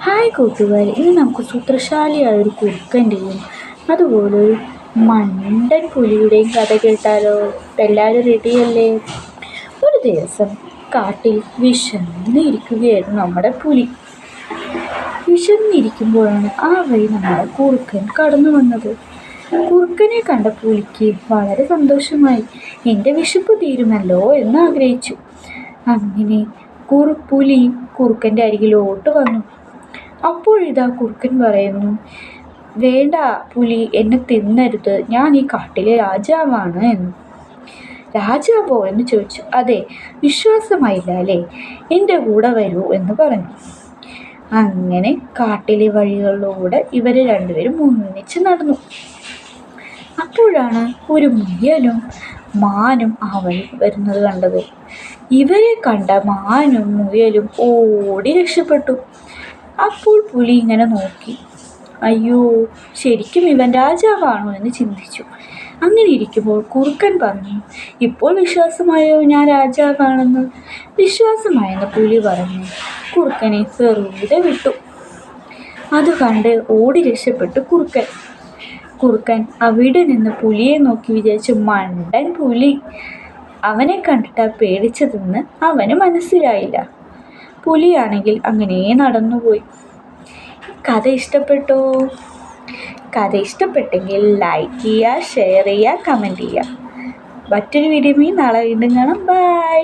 Hi കൂട്ടുകാരെ, ഇന്ന് നമുക്ക് സൂത്രശാലിയായ ഒരു കുറുക്കൻ്റെയും അതുപോലെ ഒരു മണ്ടൻ പുലിയുടെയും കഥ കേട്ടാലോ? എല്ലാവരും റെഡിയല്ലേ? ഒരു ദിവസം കാട്ടിൽ വിശന്നിരിക്കുകയായിരുന്നു നമ്മുടെ പുലി. വിശന്നിരിക്കുമ്പോഴാണ് ആ വഴി നമ്മുടെ കുറുക്കൻ കടന്നു വന്നത്. കുറുക്കനെ കണ്ട പുലിക്ക് വളരെ സന്തോഷമായി. എൻ്റെ വിശപ്പ് തീരുമല്ലോ എന്ന് ആഗ്രഹിച്ചു. അങ്ങനെ പുലി കുറുക്കൻ്റെ അരികിലോട്ട് വന്നു. അപ്പോഴിതാ കുറുക്കൻ പറയുന്നു, വേണ്ട പുലി, എന്നെ തിന്നരുത്, ഞാൻ ഈ കാട്ടിലെ രാജാവാണ് എന്ന്. രാജാവോ എന്ന് ചോദിച്ചു. അതെ, വിശ്വാസമായില്ല അല്ലേ? എൻ്റെ കൂടെ വരൂ എന്ന് പറഞ്ഞു. അങ്ങനെ കാട്ടിലെ വഴികളിലൂടെ ഇവർ രണ്ടുപേരും ഒന്നിച്ച് നടന്നു. അപ്പോഴാണ് ഒരു മുയലും മാനും ആ വഴി വരുന്നത് കണ്ടത്. ഇവരെ കണ്ട മാനും മുയലും ഓടി രക്ഷപ്പെട്ടു. അപ്പോൾ പുലി ഇങ്ങനെ നോക്കി, അയ്യോ, ശരിക്കും ഇവൻ രാജാവാണോ എന്ന് ചിന്തിച്ചു. അങ്ങനെ ഇരിക്കുമ്പോൾ കുറുക്കൻ പറഞ്ഞു, ഇപ്പോൾ വിശ്വാസമായോ ഞാൻ രാജാവാണെന്ന്? വിശ്വാസമായെന്ന് പുലി പറഞ്ഞു കുറുക്കനെ വെറുതെ വിട്ടു. അത് കണ്ട് ഓടി രക്ഷപ്പെട്ടു കുറുക്കൻ അവിടെ നിന്ന് പുലിയെ നോക്കി വിചാരിച്ചു, മണ്ടൻ പുലി, അവനെ കണ്ടിട്ടാ പേടിച്ചതെന്ന് അവന് മനസ്സിലായില്ല. പുലിയാണെങ്കിൽ അങ്ങനെ നടന്നുപോയി. കഥ ഇഷ്ടപ്പെട്ടോ? കഥ ഇഷ്ടപ്പെട്ടെങ്കിൽ ലൈക്ക് ചെയ്യുക, ഷെയർ ചെയ്യുക, കമൻറ്റ് ചെയ്യുക. മറ്റൊരു വീഡിയോയിൽ നാളെ വീണ്ടും കാണാം. ബൈ.